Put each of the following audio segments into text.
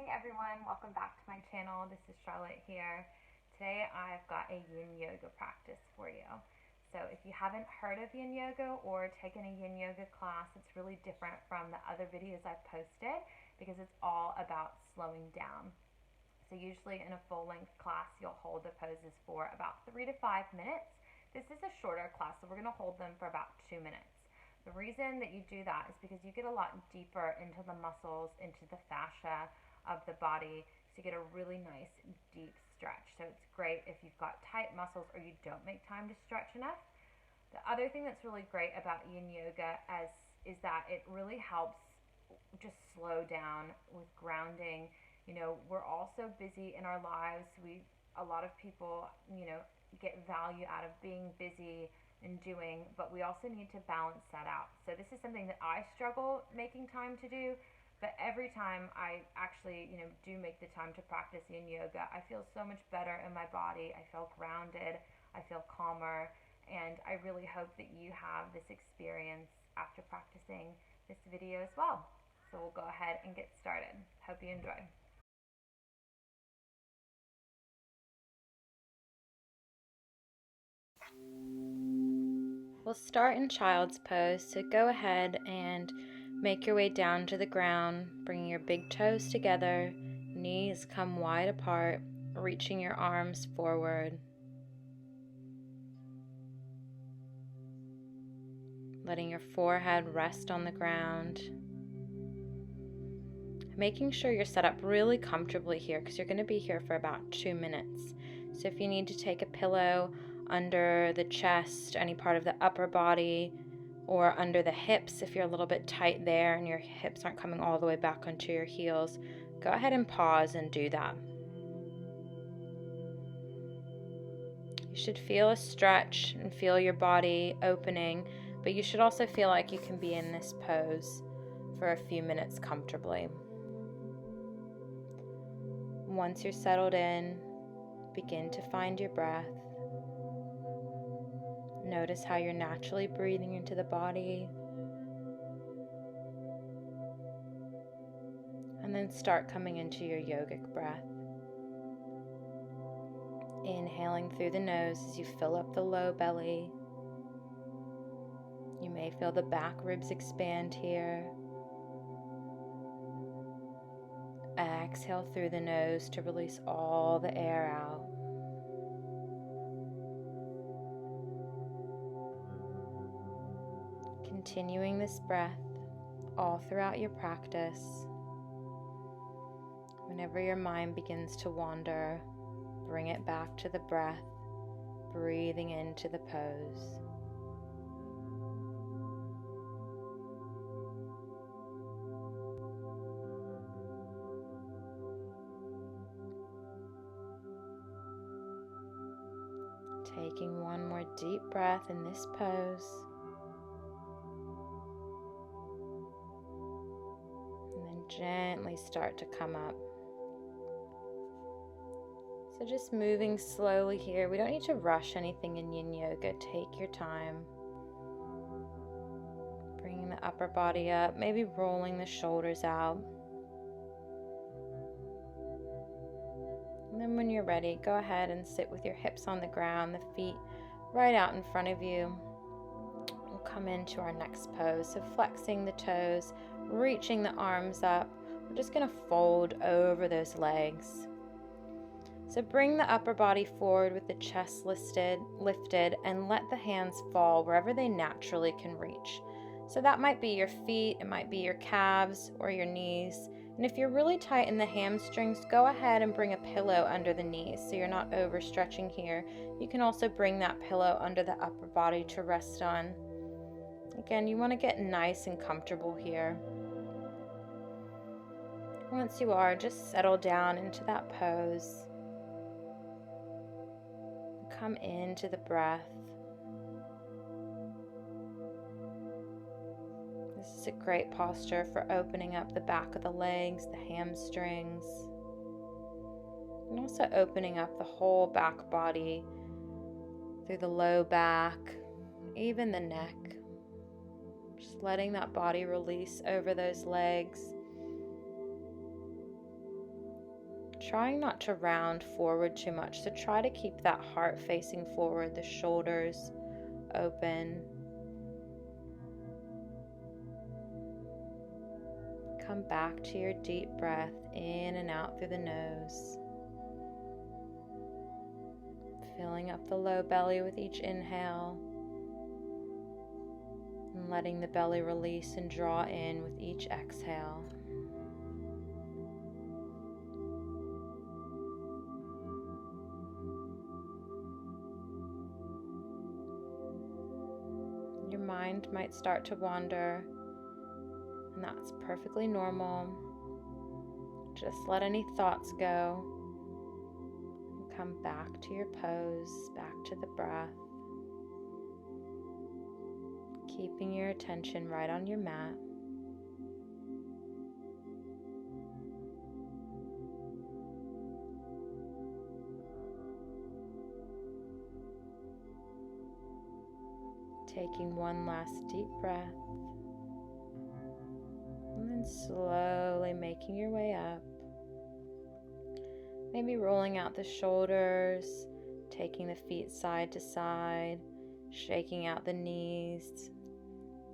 Hey everyone, welcome back to my channel. This is Charlotte here. Today I've got a Yin Yoga practice for you. So if you haven't heard of Yin Yoga or taken a Yin Yoga class, it's really different from the other videos I've posted because it's all about slowing down. So usually in a full-length class, you'll hold the poses for about 3 to 5 minutes. This is a shorter class, so we're going to hold them for about 2 minutes. The reason that you do that is because you get a lot deeper into the muscles, into the fascia of the body, so you get a really nice deep stretch. So it's great if you've got tight muscles or you don't make time to stretch enough. The other thing that's really great about Yin Yoga is that it really helps just slow down with grounding. You know, we're all so busy in our lives. A lot of people, get value out of being busy and doing, but we also need to balance that out. So this is something that I struggle making time to do, but every time I actually, do make the time to practice Yin Yoga, I feel so much better in my body. I feel grounded, I feel calmer, and I really hope that you have this experience after practicing this video as well. So we'll go ahead and get started. Hope you enjoy. We'll start in child's pose, so go ahead and make your way down to the ground, bringing your big toes together, knees come wide apart, reaching your arms forward. Letting your forehead rest on the ground. Making sure you're set up really comfortably here because you're going to be here for about 2 minutes. So if you need to take a pillow under the chest, any part of the upper body, or under the hips if you're a little bit tight there and your hips aren't coming all the way back onto your heels, go ahead and pause and do that. You should feel a stretch and feel your body opening, but you should also feel like you can be in this pose for a few minutes comfortably. Once you're settled in, begin to find your breath. Notice how you're naturally breathing into the body. And then start coming into your yogic breath. Inhaling through the nose as you fill up the low belly. You may feel the back ribs expand here. Exhale through the nose to release all the air out. Continuing this breath all throughout your practice. Whenever your mind begins to wander, bring it back to the breath, breathing into the pose. Taking one more deep breath in this pose. And then gently start to come up. So just moving slowly here. We don't need to rush anything in Yin Yoga. Take your time. Bringing the upper body up, maybe rolling the shoulders out. And then when you're ready, go ahead and sit with your hips on the ground, the feet right out in front of you. We'll come into our next pose. So flexing the toes, reaching the arms up. We're just going to fold over those legs. So bring the upper body forward with the chest lifted, and let the hands fall wherever they naturally can reach. So that might be your feet, it might be your calves or your knees. And if you're really tight in the hamstrings, go ahead and bring a pillow under the knees so you're not overstretching here. You can also bring that pillow under the upper body to rest on. Again, you want to get nice and comfortable here. Once you are, just settle down into that pose. Come into the breath. This is a great posture for opening up the back of the legs, the hamstrings, and also opening up the whole back body through the low back, even the neck. Just letting that body release over those legs. trying not to round forward too much. So try to keep that heart facing forward, the shoulders open. Come back to your deep breath in and out through the nose. Filling up the low belly with each inhale. And letting the belly release and draw in with each exhale. Your mind might start to wander, and that's perfectly normal. Just let any thoughts go and come back to your pose, back to the breath, keeping your attention right on your mat. Taking one last deep breath, and then slowly making your way up. Maybe rolling out the shoulders, taking the feet side to side, shaking out the knees,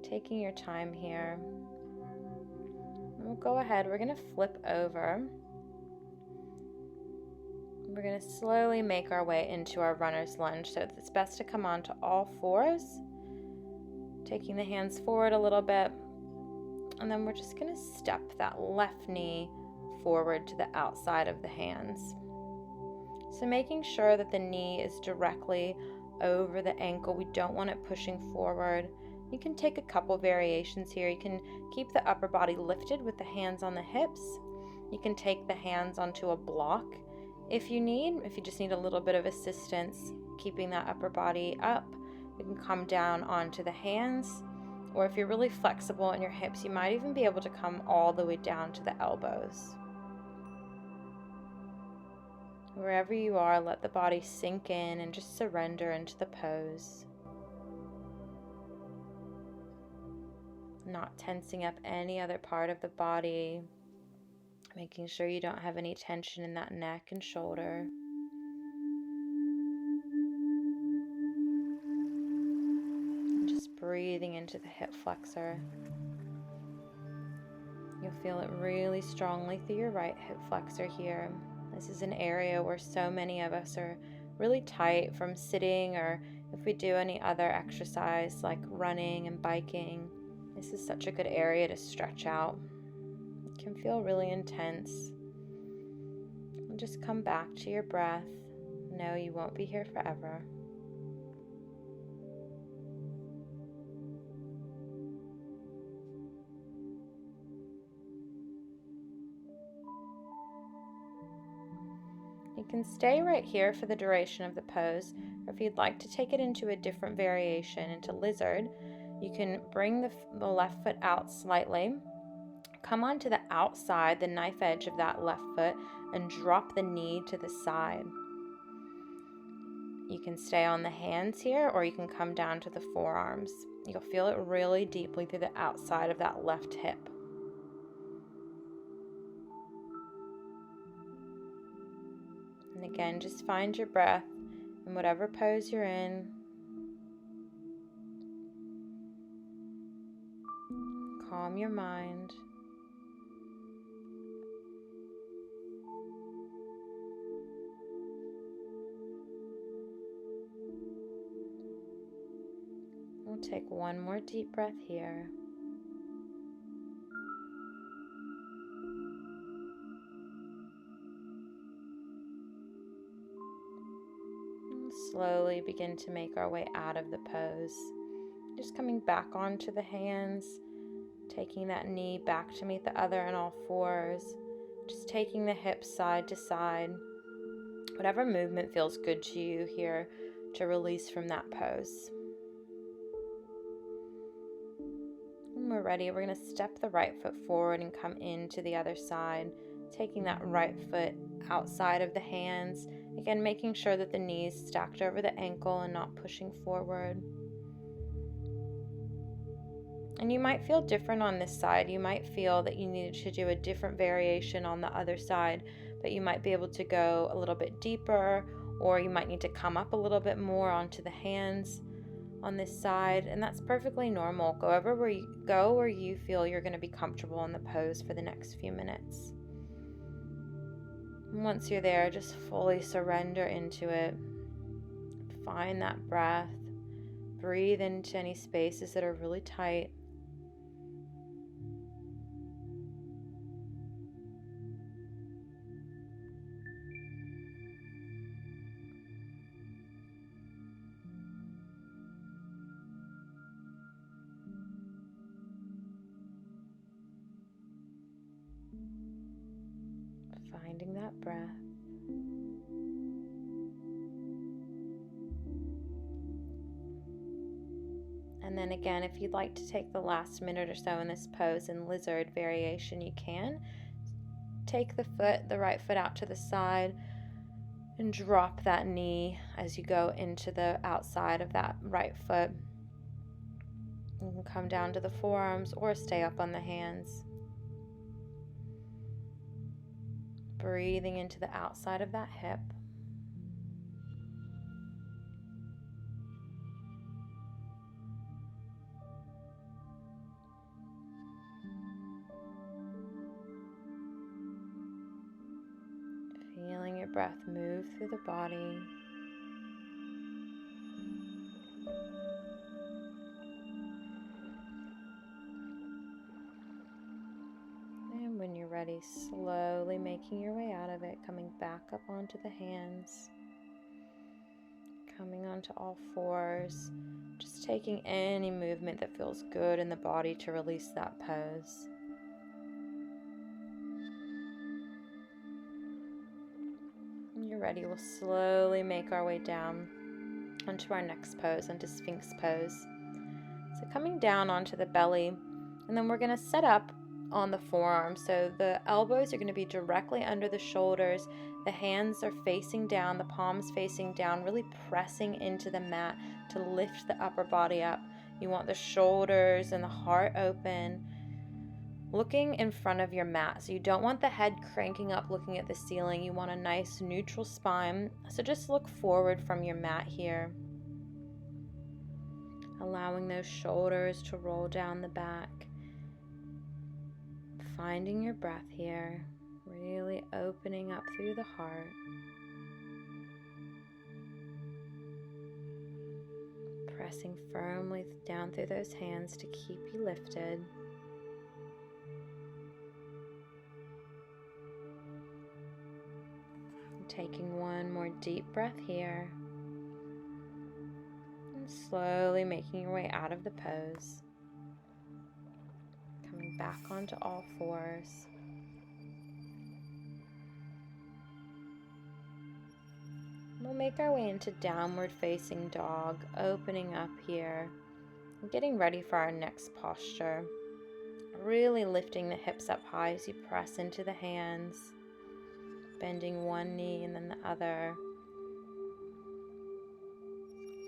taking your time here. And we'll go ahead, we're going to flip over. We're going to slowly make our way into our runner's lunge, so it's best to come onto all fours. Taking the hands forward a little bit, and then we're just going to step that left knee forward to the outside of the hands. So making sure that the knee is directly over the ankle. We don't want it pushing forward. You can take a couple variations here. You can keep the upper body lifted with the hands on the hips. You can take the hands onto a block if you need. If you just need a little bit of assistance keeping that upper body up, you can come down onto the hands, or if you're really flexible in your hips, you might even be able to come all the way down to the elbows. Wherever you are, let the body sink in and just surrender into the pose. Not tensing up any other part of the body, making sure you don't have any tension in that neck and shoulder. Breathing into the hip flexor. You'll feel it really strongly through your right hip flexor here. This is an area where so many of us are really tight from sitting, or if we do any other exercise like running and biking. This is such a good area to stretch out. It can feel really intense. And just come back to your breath. Know you won't be here forever. You can stay right here for the duration of the pose, or if you'd like to take it into a different variation, into lizard, you can bring the left foot out slightly, come onto the outside, the knife edge of that left foot, and drop the knee to the side. You can stay on the hands here, or you can come down to the forearms. You'll feel it really deeply through the outside of that left hip. And again, just find your breath in whatever pose you're in. Calm your mind. We'll take one more deep breath here. Slowly begin to make our way out of the pose. Just coming back onto the hands, taking that knee back to meet the other on all fours, just taking the hips side to side. Whatever movement feels good to you here to release from that pose. When we're ready, we're going to step the right foot forward and come into the other side, taking that right foot outside of the hands. Again, making sure that the knees stacked over the ankle and not pushing forward. And you might feel different on this side. You might feel that you needed to do a different variation on the other side. but you might be able to go a little bit deeper, or you might need to come up a little bit more onto the hands on this side, and that's perfectly normal. Go where you feel you're going to be comfortable in the pose for the next few minutes. And once you're there, just fully surrender into it. Find that breath. Breathe into any spaces that are really tight. Finding that breath. And then again, if you'd like to take the last minute or so in this pose in lizard variation, you can. Take the right foot out to the side and drop that knee as you go into the outside of that right foot. You can come down to the forearms or stay up on the hands. Breathing into the outside of that hip. Feeling your breath move through the body. And when you're ready, slowly making your way out of it, coming back up onto the hands, coming onto all fours, just taking any movement that feels good in the body to release that pose. When you're ready, we'll slowly make our way down onto our next pose, onto Sphinx pose. So coming down onto the belly, and then we're going to set up on the forearms. So the elbows are going to be directly under the shoulders. The hands are facing down, the palms facing down, really pressing into the mat to lift the upper body up. You want the shoulders and the heart open, looking in front of your mat. So you don't want the head cranking up looking at the ceiling. You want a nice neutral spine. So just look forward from your mat here. Allowing those shoulders to roll down the back. Finding your breath here. Really opening up through the heart. Pressing firmly down through those hands to keep you lifted. Taking one more deep breath here. And slowly making your way out of the pose. Coming back onto all fours. We'll make our way into downward facing dog, opening up here, and getting ready for our next posture. Really lifting the hips up high as you press into the hands, bending one knee and then the other.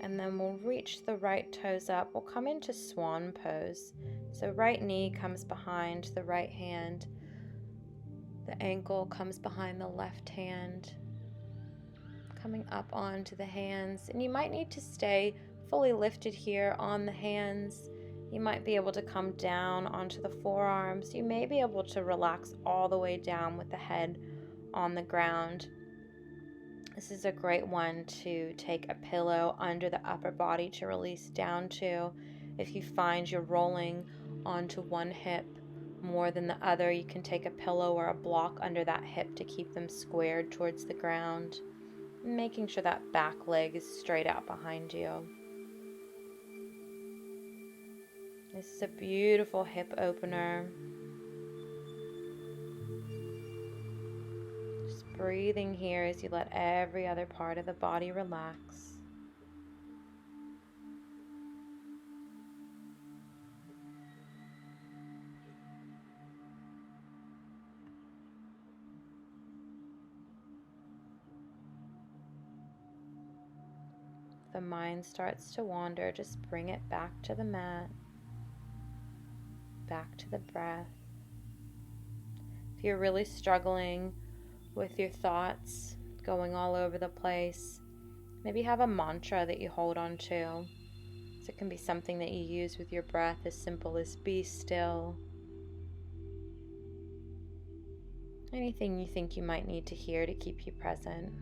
And then we'll reach the right toes up. We'll come into Swan Pose. So right knee comes behind the right hand. The ankle comes behind the left hand. Coming up onto the hands. And you might need to stay fully lifted here on the hands. You might be able to come down onto the forearms. You may be able to relax all the way down with the head on the ground. This is a great one to take a pillow under the upper body to release down to. If you find you're rolling onto one hip more than the other, you can take a pillow or a block under that hip to keep them squared towards the ground. Making sure that back leg is straight out behind you. This is a beautiful hip opener. Breathing here as you let every other part of the body relax. If the mind starts to wander, just bring it back to the mat, back to the breath. If you're really struggling with your thoughts going all over the place. Maybe have a mantra that you hold on to. So it can be something that you use with your breath, as simple as be still. Anything you think you might need to hear to keep you present.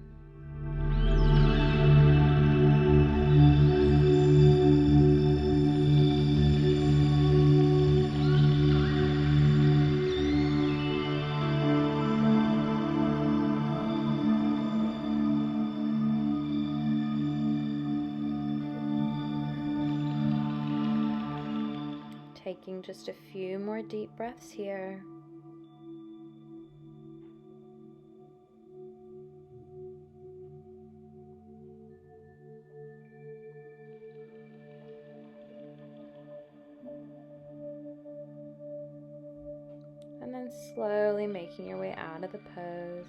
Taking just a few more deep breaths here. And then slowly making your way out of the pose,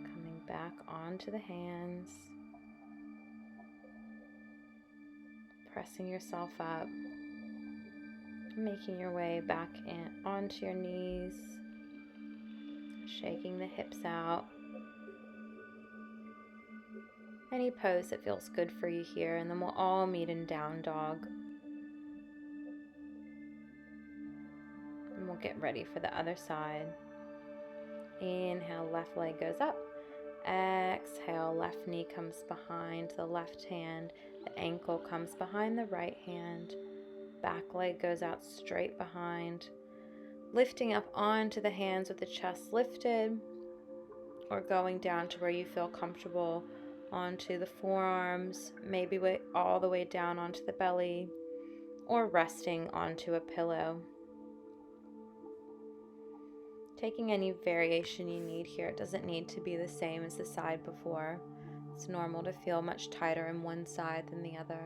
coming back onto the hands, pressing yourself up, making your way back in onto your knees, shaking the hips out. Any pose that feels good for you here, and then we'll all meet in down dog. And we'll get ready for the other side. Inhale, left leg goes up. Exhale, left knee comes behind the left hand. The ankle comes behind the right hand. Back leg goes out straight behind. Lifting up onto the hands with the chest lifted, or going down to where you feel comfortable onto the forearms, maybe all the way down onto the belly, or resting onto a pillow. Taking any variation you need here. It doesn't need to be the same as the side before. It's normal to feel much tighter in one side than the other.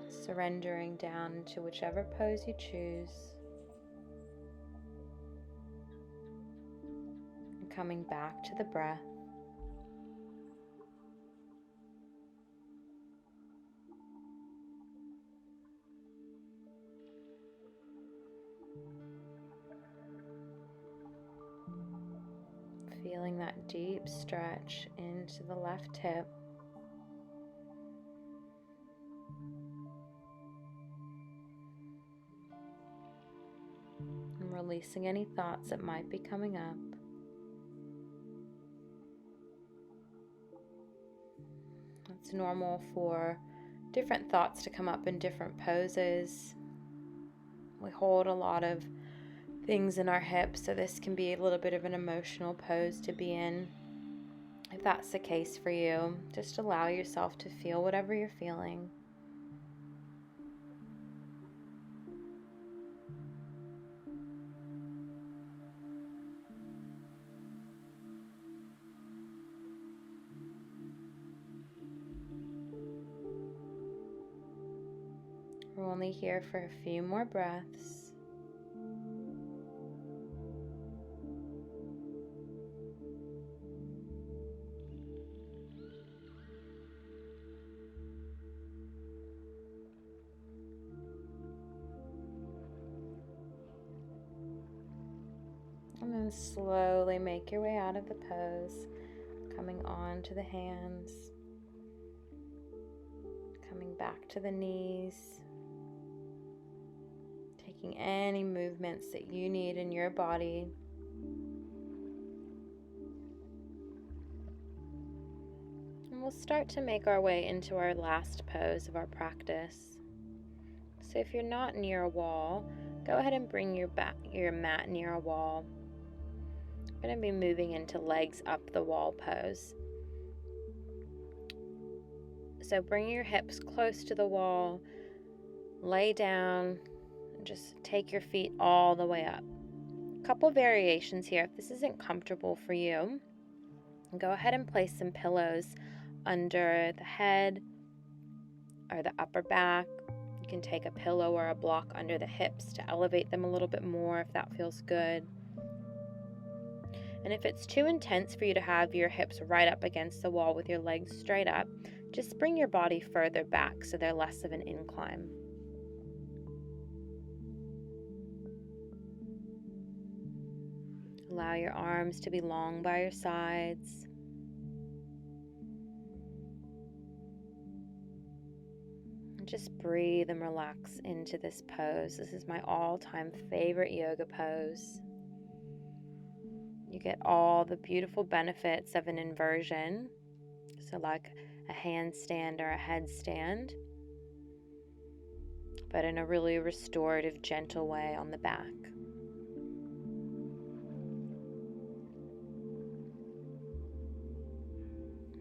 Surrendering down into whichever pose you choose. And coming back to the breath. Feeling that deep stretch into the left hip. And releasing any thoughts that might be coming up. It's normal for different thoughts to come up in different poses. We hold a lot of things in our hips, so this can be a little bit of an emotional pose to be in. If that's the case for you, just allow yourself to feel whatever you're feeling. We're only here for a few more breaths. And then slowly make your way out of the pose, coming on to the hands, coming back to the knees, taking any movements that you need in your body. And we'll start to make our way into our last pose of our practice. So if you're not near a wall, go ahead and bring your mat near a wall. I'm going to be moving into legs up the wall pose. So bring your hips close to the wall, lay down, and just take your feet all the way up. A couple variations here. If this isn't comfortable for you, go ahead and place some pillows under the head or the upper back. You can take a pillow or a block under the hips to elevate them a little bit more if that feels good. And if it's too intense for you to have your hips right up against the wall with your legs straight up, just bring your body further back so they're less of an incline. Allow your arms to be long by your sides. And just breathe and relax into this pose. This is my all-time favorite yoga pose. You get all the beautiful benefits of an inversion, so like a handstand or a headstand, but in a really restorative, gentle way on the back.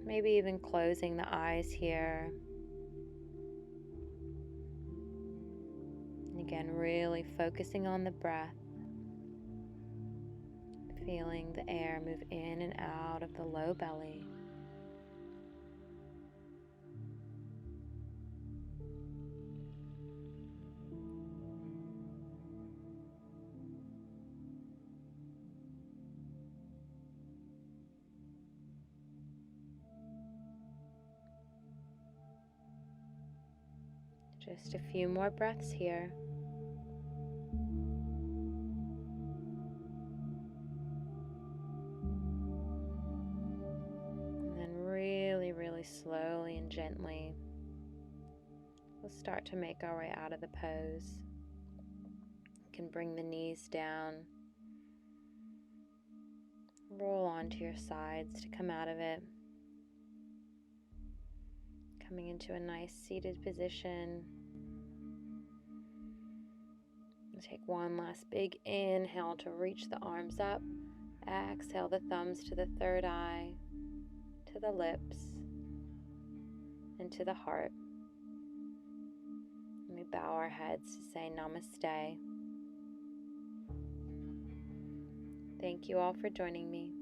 Maybe even closing the eyes here. And again, really focusing on the breath. Feeling the air move in and out of the low belly. Just a few more breaths here. Really slowly and gently, we'll start to make our way out of the pose. You can bring the knees down, roll onto your sides to come out of it, coming into a nice seated position. We'll take one last big inhale to reach the arms up. Exhale the thumbs to the third eye, to the lips, and to the heart. And we bow our heads to say namaste. Thank you all for joining me.